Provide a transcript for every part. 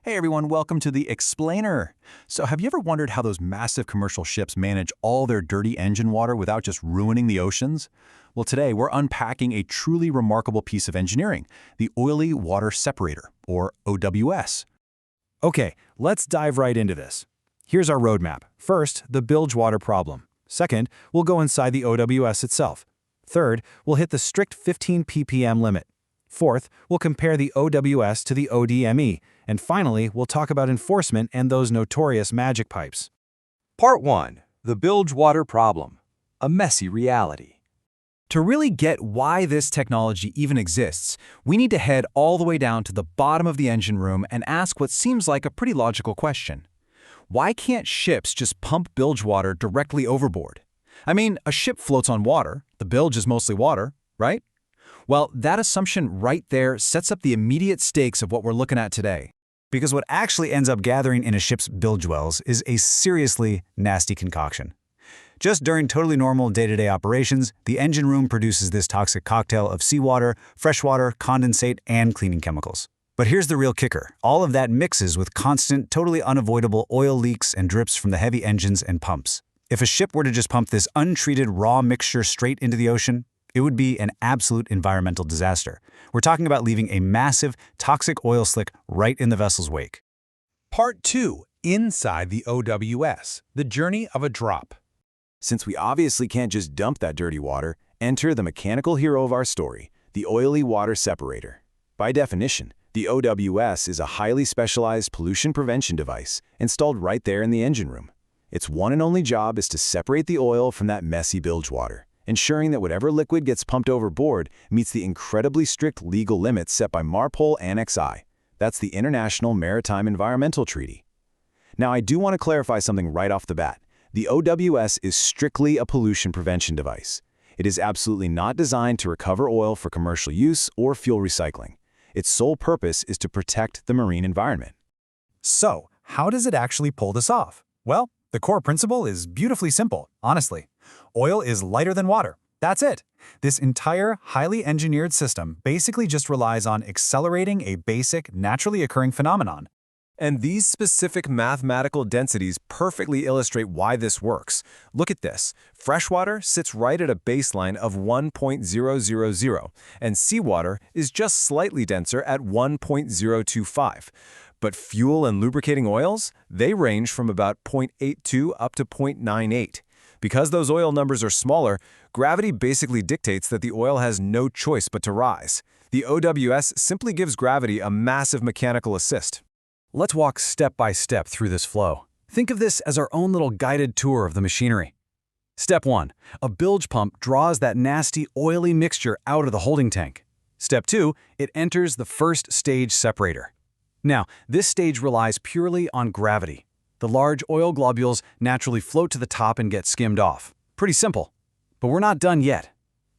Hey everyone, welcome to the Explainer. So have you ever wondered how those massive commercial ships manage all their dirty engine water without just ruining the oceans? Well, today we're unpacking a truly remarkable piece of engineering, the Oily Water Separator, or OWS. Okay, let's dive right into this. Here's our roadmap. First, the bilge water problem. Second, we'll go inside the OWS itself. Third, we'll hit the strict 15 ppm limit. Fourth, we'll compare the OWS to the ODME. And finally, we'll talk about enforcement and those notorious magic pipes. Part 1. The bilge water problem. A messy reality. To really get why this technology even exists, we need to head all the way down to the bottom of the engine room and ask what seems like a pretty logical question. Why can't ships just pump bilge water directly overboard? I mean, a ship floats on water. The bilge is mostly water, right? Well, that assumption right there sets up the immediate stakes of what we're looking at today. Because what actually ends up gathering in a ship's bilge wells is a seriously nasty concoction. Just during totally normal day-to-day operations, the engine room produces this toxic cocktail of seawater, freshwater, condensate, and cleaning chemicals. But here's the real kicker. All of that mixes with constant, totally unavoidable oil leaks and drips from the heavy engines and pumps. If a ship were to just pump this untreated raw mixture straight into the ocean, it would be an absolute environmental disaster. We're talking about leaving a massive, toxic oil slick right in the vessel's wake. Part 2. Inside the OWS, the journey of a drop. Since we obviously can't just dump that dirty water, enter the mechanical hero of our story, the Oily Water Separator. By definition, the OWS is a highly specialized pollution prevention device installed right there in the engine room. Its one and only job is to separate the oil from that messy bilge water, ensuring that whatever liquid gets pumped overboard meets the incredibly strict legal limits set by MARPOL Annex I. That's the International Maritime Environmental Treaty. Now, I do want to clarify something right off the bat. The OWS is strictly a pollution prevention device. It is absolutely not designed to recover oil for commercial use or fuel recycling. Its sole purpose is to protect the marine environment. So, how does it actually pull this off? Well, the core principle is beautifully simple, honestly. Oil is lighter than water. That's it. This entire highly engineered system basically just relies on accelerating a basic, naturally occurring phenomenon. And these specific mathematical densities perfectly illustrate why this works. Look at this. Freshwater sits right at a baseline of 1.000, and seawater is just slightly denser at 1.025. But fuel and lubricating oils, they range from about 0.82 up to 0.98. Because those oil numbers are smaller, gravity basically dictates that the oil has no choice but to rise. The OWS simply gives gravity a massive mechanical assist. Let's walk step by step through this flow. Think of this as our own little guided tour of the machinery. Step 1. A bilge pump draws that nasty, oily mixture out of the holding tank. Step 2. It enters the first stage separator. Now, this stage relies purely on gravity. The large oil globules naturally float to the top and get skimmed off. Pretty simple. But we're not done yet.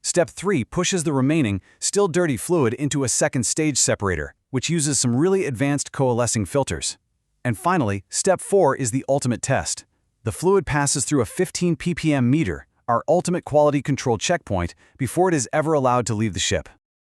Step 3 pushes the remaining, still dirty fluid into a second stage separator, which uses some really advanced coalescing filters. And finally, Step 4 is the ultimate test. The fluid passes through a 15 ppm meter, our ultimate quality control checkpoint, before it is ever allowed to leave the ship.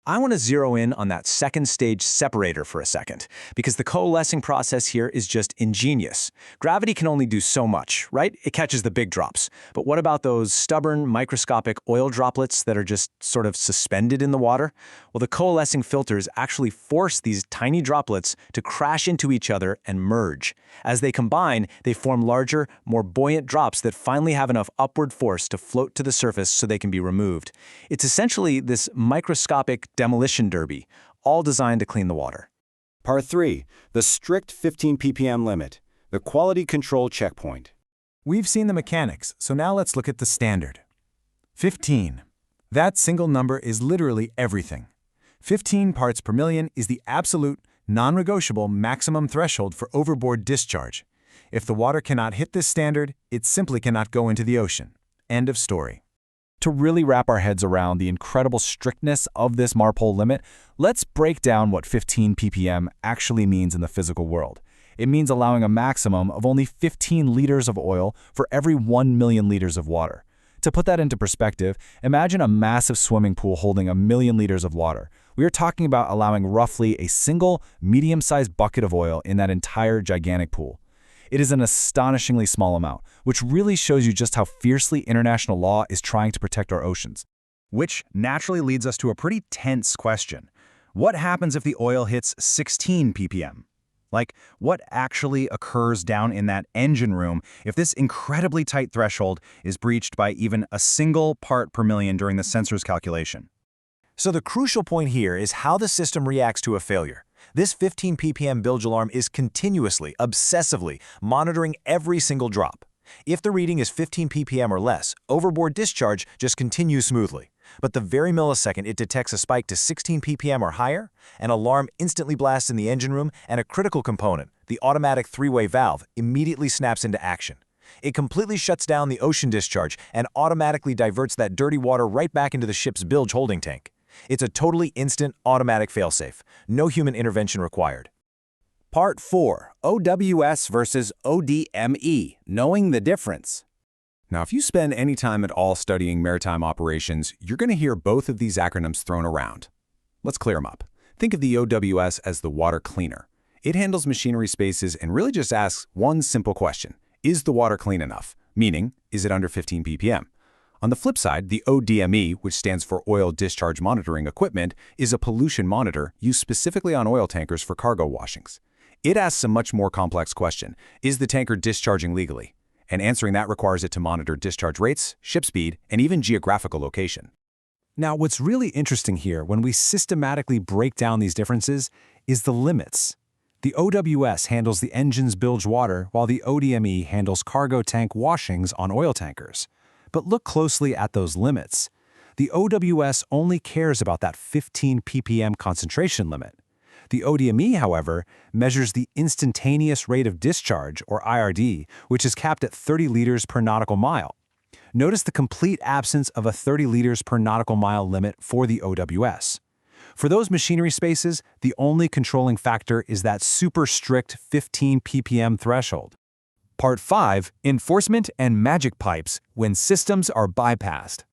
I want to zero in on that second stage separator for a second, because the coalescing process here is just ingenious. Gravity can only do so much, right? It catches the big drops. But what about those stubborn, microscopic oil droplets that are just sort of suspended in the water? Well, the coalescing filters actually force these tiny droplets to crash into each other and merge. As they combine, they form larger, more buoyant drops that finally have enough upward force to float to the surface so they can be removed. It's essentially this microscopic demolition derby, all designed to clean the water. Part 3. The strict 15 ppm limit, the quality control checkpoint. We've seen the mechanics, so now let's look at the standard. 15. That single number is literally everything. 15 parts per million is the absolute, non-negotiable maximum threshold for overboard discharge. If the water cannot hit this standard, it simply cannot go into the ocean. End of story. To really wrap our heads around the incredible strictness of this MARPOL limit, let's break down what 15 ppm actually means in the physical world. It means allowing a maximum of only 15 liters of oil for every 1 million liters of water. To put that into perspective, imagine a massive swimming pool holding 1,000,000 liters of water. We are talking about allowing roughly a single medium-sized bucket of oil in that entire gigantic pool. It is an astonishingly small amount, which really shows you just how fiercely international law is trying to protect our oceans. Which naturally leads us to a pretty tense question. What happens if the oil hits 16 ppm? Like, what actually occurs down in that engine room if this incredibly tight threshold is breached by even a single part per million during the sensor's calculation? So the crucial point here is how the system reacts to a failure. This 15 ppm bilge alarm is continuously, obsessively monitoring every single drop. If the reading is 15 ppm or less, overboard discharge just continues smoothly. But the very millisecond it detects a spike to 16 ppm or higher, an alarm instantly blasts in the engine room, and a critical component, the automatic three-way valve, immediately snaps into action. It completely shuts down the ocean discharge and automatically diverts that dirty water right back into the ship's bilge holding tank. It's a totally instant, automatic failsafe. No human intervention required. Part 4. OWS versus ODME. Knowing the difference. Now, if you spend any time at all studying maritime operations, you're going to hear both of these acronyms thrown around. Let's clear them up. Think of the OWS as the water cleaner. It handles machinery spaces and really just asks one simple question. Is the water clean enough? Meaning, is it under 15 ppm? On the flip side, the ODME, which stands for Oil Discharge Monitoring Equipment, is a pollution monitor used specifically on oil tankers for cargo washings. It asks a much more complex question. Is the tanker discharging legally? And answering that requires it to monitor discharge rates, ship speed, and even geographical location. Now, what's really interesting here when we systematically break down these differences is the limits. The OWS handles the engine's bilge water, while the ODME handles cargo tank washings on oil tankers. But look closely at those limits. The OWS only cares about that 15 ppm concentration limit. The ODME, however, measures the instantaneous rate of discharge, or IRD, which is capped at 30 liters per nautical mile. Notice the complete absence of a 30 liters per nautical mile limit for the OWS. For those machinery spaces, the only controlling factor is that super strict 15 ppm threshold. Part 5. Enforcement and magic pipes when systems are bypassed.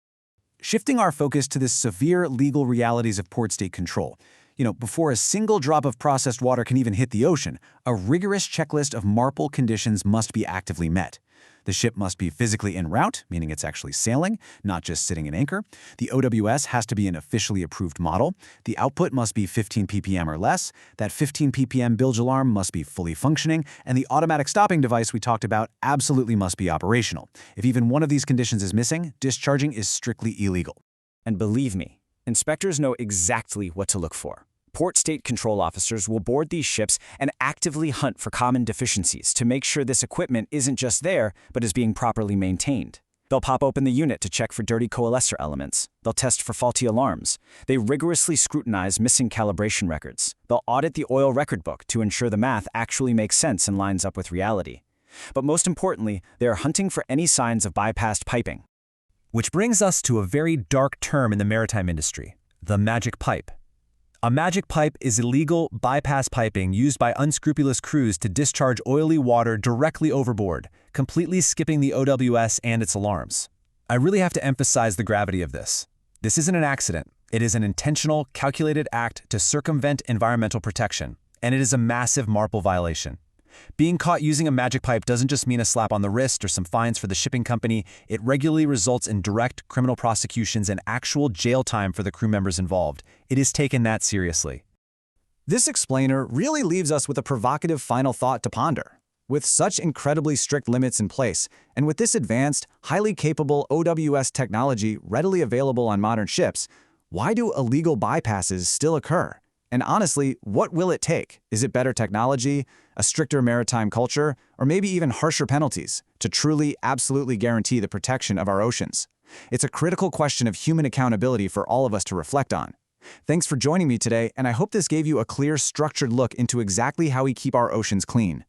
Shifting our focus to the severe legal realities of port state control. Before a single drop of processed water can even hit the ocean, a rigorous checklist of MARPOL conditions must be actively met. The ship must be physically en route, meaning it's actually sailing, not just sitting at anchor. The OWS has to be an officially approved model. The output must be 15 ppm or less. That 15 ppm bilge alarm must be fully functioning, and the automatic stopping device we talked about absolutely must be operational. If even one of these conditions is missing, discharging is strictly illegal. And believe me, inspectors know exactly what to look for. Port state control officers will board these ships and actively hunt for common deficiencies to make sure this equipment isn't just there, but is being properly maintained. They'll pop open the unit to check for dirty coalescer elements. They'll test for faulty alarms. They rigorously scrutinize missing calibration records. They'll audit the oil record book to ensure the math actually makes sense and lines up with reality. But most importantly, they are hunting for any signs of bypassed piping. Which brings us to a very dark term in the maritime industry, the magic pipe. A magic pipe is illegal bypass piping used by unscrupulous crews to discharge oily water directly overboard, completely skipping the OWS and its alarms. I really have to emphasize the gravity of this. This isn't an accident. It is an intentional, calculated act to circumvent environmental protection, and it is a massive MARPOL violation. Being caught using a magic pipe doesn't just mean a slap on the wrist or some fines for the shipping company. It regularly results in direct criminal prosecutions and actual jail time for the crew members involved. It is taken that seriously. This explainer really leaves us with a provocative final thought to ponder. With such incredibly strict limits in place, and with this advanced, highly capable OWS technology readily available on modern ships, why do illegal bypasses still occur? And honestly, what will it take? Is it better technology, a stricter maritime culture, or maybe even harsher penalties to truly, absolutely guarantee the protection of our oceans? It's a critical question of human accountability for all of us to reflect on. Thanks for joining me today, and I hope this gave you a clear, structured look into exactly how we keep our oceans clean.